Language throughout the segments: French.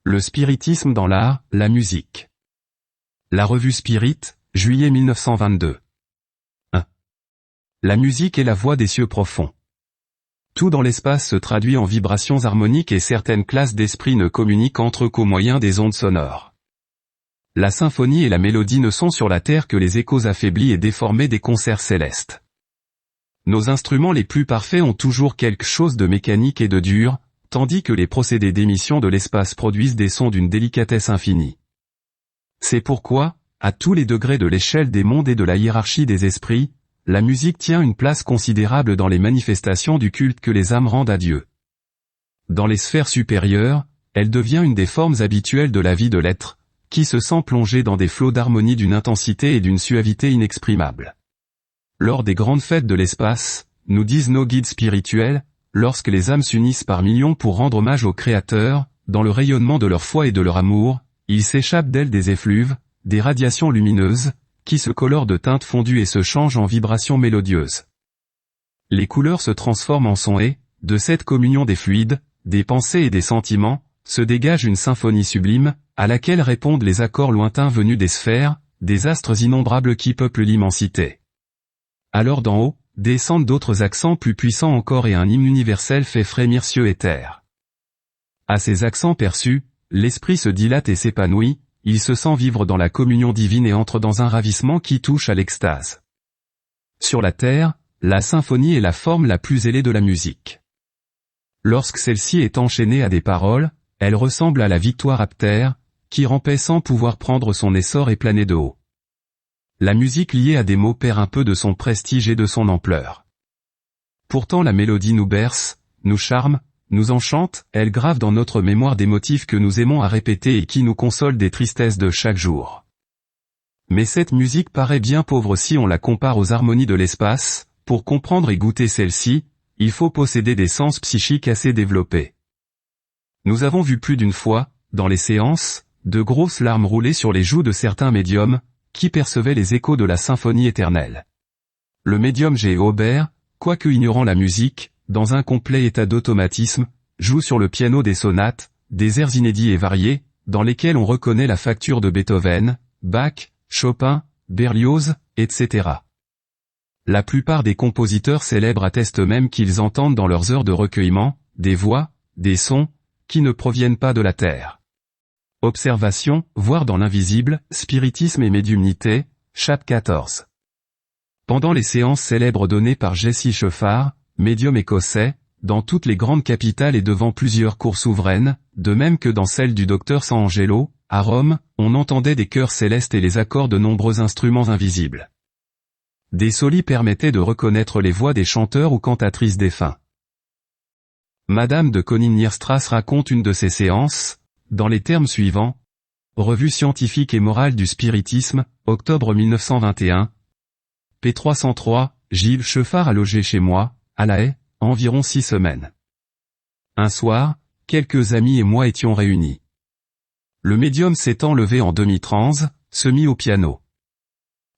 Le spiritisme dans l'art, la musique. La revue Spirit, juillet 1922. 1. La musique est la voix des cieux profonds. Tout dans l'espace se traduit en vibrations harmoniques et certaines classes d'esprits ne communiquent entre eux qu'au moyen des ondes sonores. La symphonie et la mélodie ne sont sur la terre que les échos affaiblis et déformés des concerts célestes. Nos instruments les plus parfaits ont toujours quelque chose de mécanique et de dur, tandis que les procédés d'émission de l'espace produisent des sons d'une délicatesse infinie. C'est pourquoi, à tous les degrés de l'échelle des mondes et de la hiérarchie des esprits, la musique tient une place considérable dans les manifestations du culte que les âmes rendent à Dieu. Dans les sphères supérieures, elle devient une des formes habituelles de la vie de l'être, qui se sent plongé dans des flots d'harmonie d'une intensité et d'une suavité inexprimables. Lors des grandes fêtes de l'espace, nous disent nos guides spirituels, lorsque les âmes s'unissent par millions pour rendre hommage au Créateur, dans le rayonnement de leur foi et de leur amour, il s'échappe d'elles des effluves, des radiations lumineuses, qui se colorent de teintes fondues et se changent en vibrations mélodieuses. Les couleurs se transforment en sons et, de cette communion des fluides, des pensées et des sentiments, se dégage une symphonie sublime, à laquelle répondent les accords lointains venus des sphères, des astres innombrables qui peuplent l'immensité. Alors d'en haut, descendent d'autres accents plus puissants encore et un hymne universel fait frémir cieux et terre. À ces accents perçus, l'esprit se dilate et s'épanouit, il se sent vivre dans la communion divine et entre dans un ravissement qui touche à l'extase. Sur la terre, la symphonie est la forme la plus ailée de la musique. Lorsque celle-ci est enchaînée à des paroles, elle ressemble à la victoire aptère, qui rampait sans pouvoir prendre son essor et planer de haut. La musique liée à des mots perd un peu de son prestige et de son ampleur. Pourtant la mélodie nous berce, nous charme, nous enchante, elle grave dans notre mémoire des motifs que nous aimons à répéter et qui nous consolent des tristesses de chaque jour. Mais cette musique paraît bien pauvre si on la compare aux harmonies de l'espace. Pour comprendre et goûter celle-ci, il faut posséder des sens psychiques assez développés. Nous avons vu plus d'une fois, dans les séances, de grosses larmes rouler sur les joues de certains médiums, qui percevaient les échos de la symphonie éternelle. Le médium G. Aubert, quoique ignorant la musique, dans un complet état d'automatisme, joue sur le piano des sonates, des airs inédits et variés, dans lesquels on reconnaît la facture de Beethoven, Bach, Chopin, Berlioz, etc. La plupart des compositeurs célèbres attestent même qu'ils entendent dans leurs heures de recueillement, des voix, des sons, qui ne proviennent pas de la terre. Observation, voir dans l'invisible, spiritisme et médiumnité, chapitre 14. Pendant les séances célèbres données par Jesse Sheffard, médium écossais, dans toutes les grandes capitales et devant plusieurs cours souveraines, de même que dans celle du docteur San Angelo, à Rome, on entendait des chœurs célestes et les accords de nombreux instruments invisibles. Des solis permettaient de reconnaître les voix des chanteurs ou cantatrices défunts. Madame de Konig-Nierstrass raconte une de ces séances, dans les termes suivants. Revue scientifique et morale du spiritisme, octobre 1921. p. 303, Gilles Sheffard a logé chez moi, à La Haye, environ 6 semaines. Un soir, quelques amis et moi étions réunis. Le médium s'étant levé en demi-transe, se mit au piano.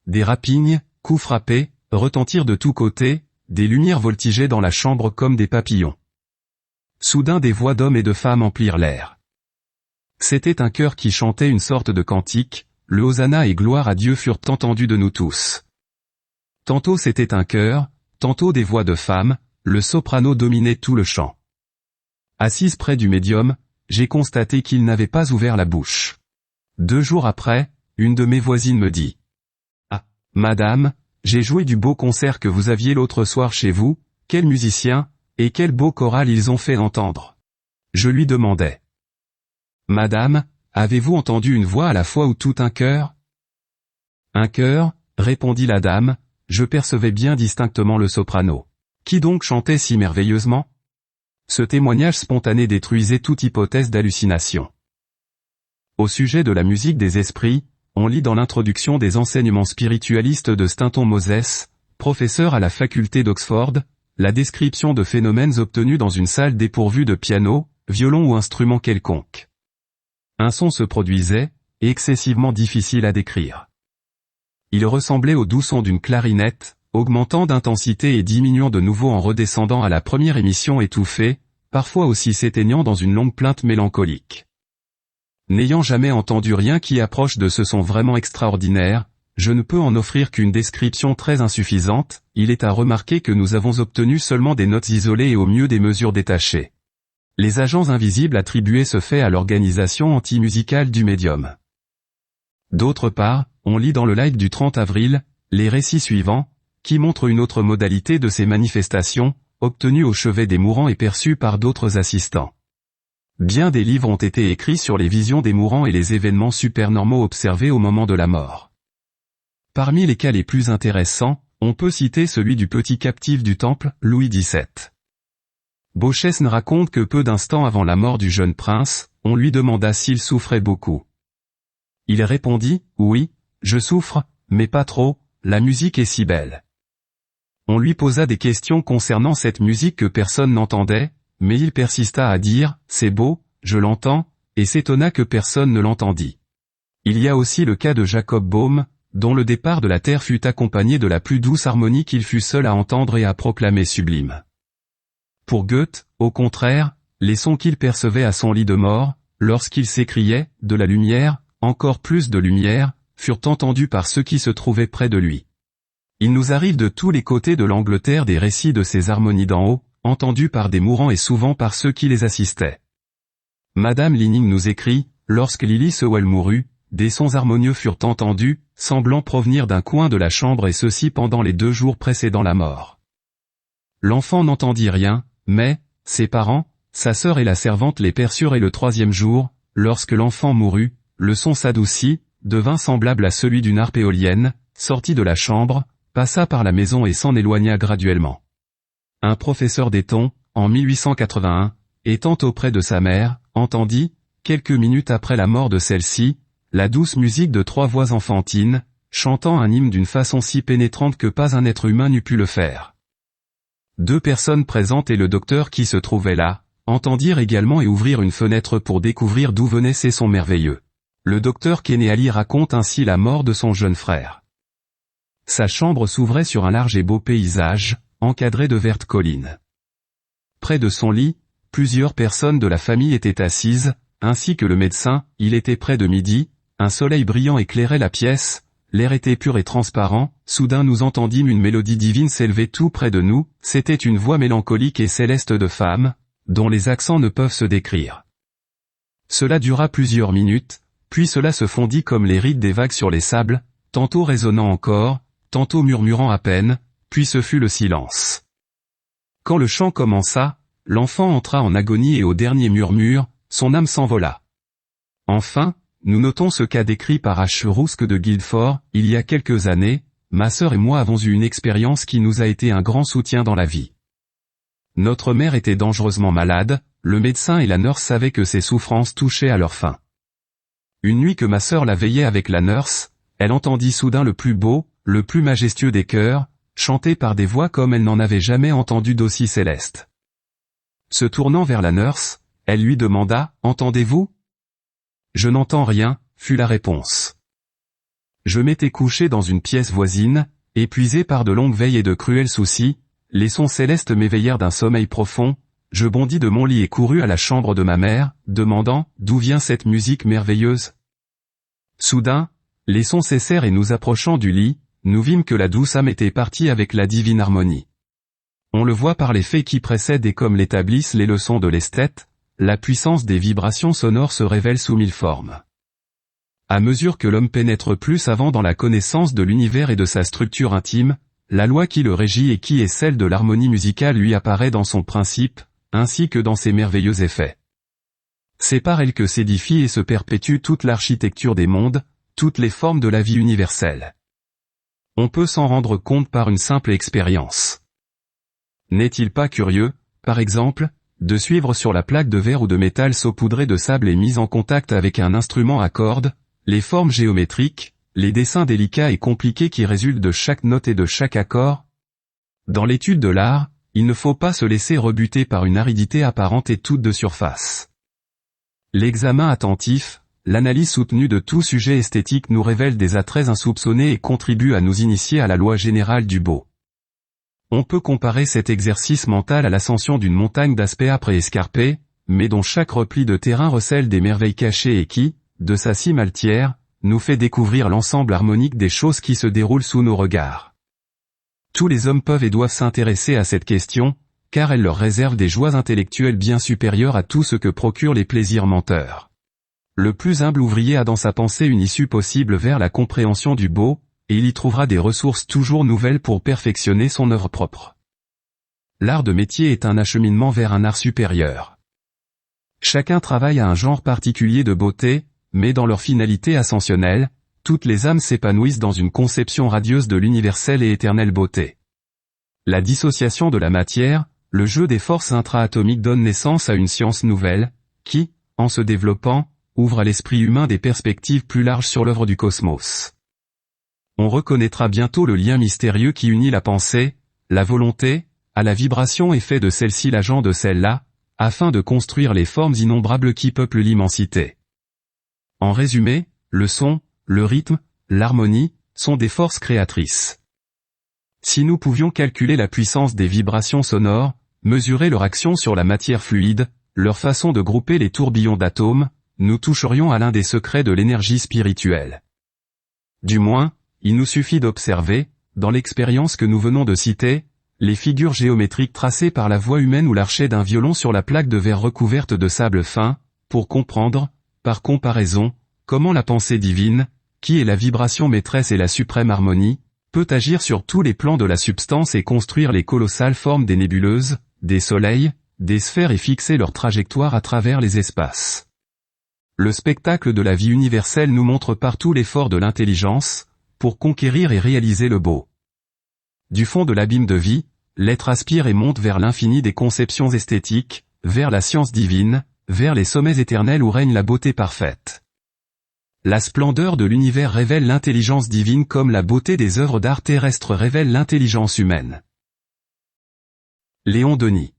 Des rapignes, coups frappés, retentirent de tous côtés, des lumières voltigeaient dans la chambre comme des papillons. Soudain des voix d'hommes et de femmes emplirent l'air. C'était un chœur qui chantait une sorte de cantique, le Hosanna et gloire à Dieu furent entendus de nous tous. Tantôt c'était un chœur, tantôt des voix de femmes, le soprano dominait tout le chant. Assise près du médium, j'ai constaté qu'il n'avait pas ouvert la bouche. 2 jours après, une de mes voisines me dit. Ah, madame, j'ai joué du beau concert que vous aviez l'autre soir chez vous, quel musicien, et quel beau choral ils ont fait entendre. Je lui demandai. Madame, avez-vous entendu une voix à la fois ou tout un chœur? Un chœur, répondit la dame, je percevais bien distinctement le soprano. Qui donc chantait si merveilleusement? Ce témoignage spontané détruisait toute hypothèse d'hallucination. Au sujet de la musique des esprits, on lit dans l'introduction des enseignements spiritualistes de Stanton Moses, professeur à la faculté d'Oxford, la description de phénomènes obtenus dans une salle dépourvue de piano, violon ou instrument quelconque. Un son se produisait, excessivement difficile à décrire. Il ressemblait au doux son d'une clarinette, augmentant d'intensité et diminuant de nouveau en redescendant à la première émission étouffée, parfois aussi s'éteignant dans une longue plainte mélancolique. N'ayant jamais entendu rien qui approche de ce son vraiment extraordinaire, je ne peux en offrir qu'une description très insuffisante. Il est à remarquer que nous avons obtenu seulement des notes isolées et au mieux des mesures détachées. Les agents invisibles attribuaient ce fait à l'organisation anti-musicale du médium. D'autre part, on lit dans le live du 30 avril, les récits suivants, qui montrent une autre modalité de ces manifestations, obtenues au chevet des mourants et perçues par d'autres assistants. Bien des livres ont été écrits sur les visions des mourants et les événements supernormaux observés au moment de la mort. Parmi les cas les plus intéressants, on peut citer celui du petit captif du temple, Louis XVII. Beauchesne raconte que peu d'instants avant la mort du jeune prince, on lui demanda s'il souffrait beaucoup. Il répondit, « Oui, je souffre, mais pas trop, la musique est si belle. » On lui posa des questions concernant cette musique que personne n'entendait, mais il persista à dire, « C'est beau, je l'entends », et s'étonna que personne ne l'entendit. Il y a aussi le cas de Jacob Boehme, dont le départ de la terre fut accompagné de la plus douce harmonie qu'il fut seul à entendre et à proclamer sublime. Pour Goethe, au contraire, les sons qu'il percevait à son lit de mort, lorsqu'il s'écriait « de la lumière, encore plus de lumière », furent entendus par ceux qui se trouvaient près de lui. Il nous arrive de tous les côtés de l'Angleterre des récits de ces harmonies d'en haut, entendus par des mourants et souvent par ceux qui les assistaient. Madame Lining nous écrit, « Lorsque Lily Sewell mourut, des sons harmonieux furent entendus, semblant provenir d'un coin de la chambre et ceci pendant les 2 jours précédant la mort. L'enfant n'entendit rien, mais, ses parents, sa sœur et la servante les perçurent et le 3e jour, lorsque l'enfant mourut, le son s'adoucit, devint semblable à celui d'une harpe éolienne, sortit de la chambre, passa par la maison et s'en éloigna graduellement. » Un professeur d'Eton, en 1881, étant auprès de sa mère, entendit, quelques minutes après la mort de celle-ci, la douce musique de 3 voix enfantines, chantant un hymne d'une façon si pénétrante que pas un être humain n'eût pu le faire. 2 personnes présentes et le docteur qui se trouvait là, entendirent également et ouvrirent une fenêtre pour découvrir d'où venaient ces sons merveilleux. Le docteur Keneally raconte ainsi la mort de son jeune frère. Sa chambre s'ouvrait sur un large et beau paysage, encadré de vertes collines. Près de son lit, plusieurs personnes de la famille étaient assises, ainsi que le médecin. Il était près de midi, un soleil brillant éclairait la pièce, l'air était pur et transparent, soudain nous entendîmes une mélodie divine s'élever tout près de nous, c'était une voix mélancolique et céleste de femme, dont les accents ne peuvent se décrire. Cela dura plusieurs minutes, puis cela se fondit comme les rides des vagues sur les sables, tantôt résonnant encore, tantôt murmurant à peine, puis ce fut le silence. Quand le chant commença, l'enfant entra en agonie et au dernier murmure, son âme s'envola. Enfin, nous notons ce qu'a décrit par H. Rusk de Guildford, il y a quelques années, ma sœur et moi avons eu une expérience qui nous a été un grand soutien dans la vie. Notre mère était dangereusement malade, le médecin et la nurse savaient que ses souffrances touchaient à leur fin. Une nuit que ma sœur la veillait avec la nurse, elle entendit soudain le plus beau, le plus majestueux des chœurs, chanté par des voix comme elle n'en avait jamais entendu d'aussi céleste. Se tournant vers la nurse, elle lui demanda, « Entendez-vous » ? « Je n'entends rien » fut la réponse. Je m'étais couché dans une pièce voisine, épuisé par de longues veilles et de cruels soucis, les sons célestes m'éveillèrent d'un sommeil profond, je bondis de mon lit et courus à la chambre de ma mère, demandant, « D'où vient cette musique merveilleuse ?» Soudain, les sons cessèrent et nous approchant du lit, nous vîmes que la douce âme était partie avec la divine harmonie. On le voit par les faits qui précèdent et comme l'établissent les leçons de l'esthète, la puissance des vibrations sonores se révèle sous 1000 formes. À mesure que l'homme pénètre plus avant dans la connaissance de l'univers et de sa structure intime, la loi qui le régit et qui est celle de l'harmonie musicale lui apparaît dans son principe, ainsi que dans ses merveilleux effets. C'est par elle que s'édifie et se perpétue toute l'architecture des mondes, toutes les formes de la vie universelle. On peut s'en rendre compte par une simple expérience. N'est-il pas curieux, par exemple, de suivre sur la plaque de verre ou de métal saupoudrée de sable et mise en contact avec un instrument à cordes, les formes géométriques, les dessins délicats et compliqués qui résultent de chaque note et de chaque accord? Dans l'étude de l'art, il ne faut pas se laisser rebuter par une aridité apparente et toute de surface. L'examen attentif, l'analyse soutenue de tout sujet esthétique nous révèle des attraits insoupçonnés et contribue à nous initier à la loi générale du beau. On peut comparer cet exercice mental à l'ascension d'une montagne d'aspect âpre et escarpé, mais dont chaque repli de terrain recèle des merveilles cachées et qui, de sa cime altière, nous fait découvrir l'ensemble harmonique des choses qui se déroulent sous nos regards. Tous les hommes peuvent et doivent s'intéresser à cette question, car elle leur réserve des joies intellectuelles bien supérieures à tout ce que procurent les plaisirs menteurs. Le plus humble ouvrier a dans sa pensée une issue possible vers la compréhension du beau, et il y trouvera des ressources toujours nouvelles pour perfectionner son œuvre propre. L'art de métier est un acheminement vers un art supérieur. Chacun travaille à un genre particulier de beauté, mais dans leur finalité ascensionnelle, toutes les âmes s'épanouissent dans une conception radieuse de l'universelle et éternelle beauté. La dissociation de la matière, le jeu des forces intra-atomiques donne naissance à une science nouvelle, qui, en se développant, ouvre à l'esprit humain des perspectives plus larges sur l'œuvre du cosmos. On reconnaîtra bientôt le lien mystérieux qui unit la pensée, la volonté, à la vibration et fait de celle-ci l'agent de celle-là, afin de construire les formes innombrables qui peuplent l'immensité. En résumé, le son, le rythme, l'harmonie, sont des forces créatrices. Si nous pouvions calculer la puissance des vibrations sonores, mesurer leur action sur la matière fluide, leur façon de grouper les tourbillons d'atomes, nous toucherions à l'un des secrets de l'énergie spirituelle. Du moins, il nous suffit d'observer, dans l'expérience que nous venons de citer, les figures géométriques tracées par la voix humaine ou l'archet d'un violon sur la plaque de verre recouverte de sable fin, pour comprendre, par comparaison, comment la pensée divine, qui est la vibration maîtresse et la suprême harmonie, peut agir sur tous les plans de la substance et construire les colossales formes des nébuleuses, des soleils, des sphères et fixer leur trajectoire à travers les espaces. Le spectacle de la vie universelle nous montre partout l'effort de l'intelligence, pour conquérir et réaliser le beau. Du fond de l'abîme de vie, l'être aspire et monte vers l'infini des conceptions esthétiques, vers la science divine, vers les sommets éternels où règne la beauté parfaite. La splendeur de l'univers révèle l'intelligence divine comme la beauté des œuvres d'art terrestre révèle l'intelligence humaine. Léon Denis.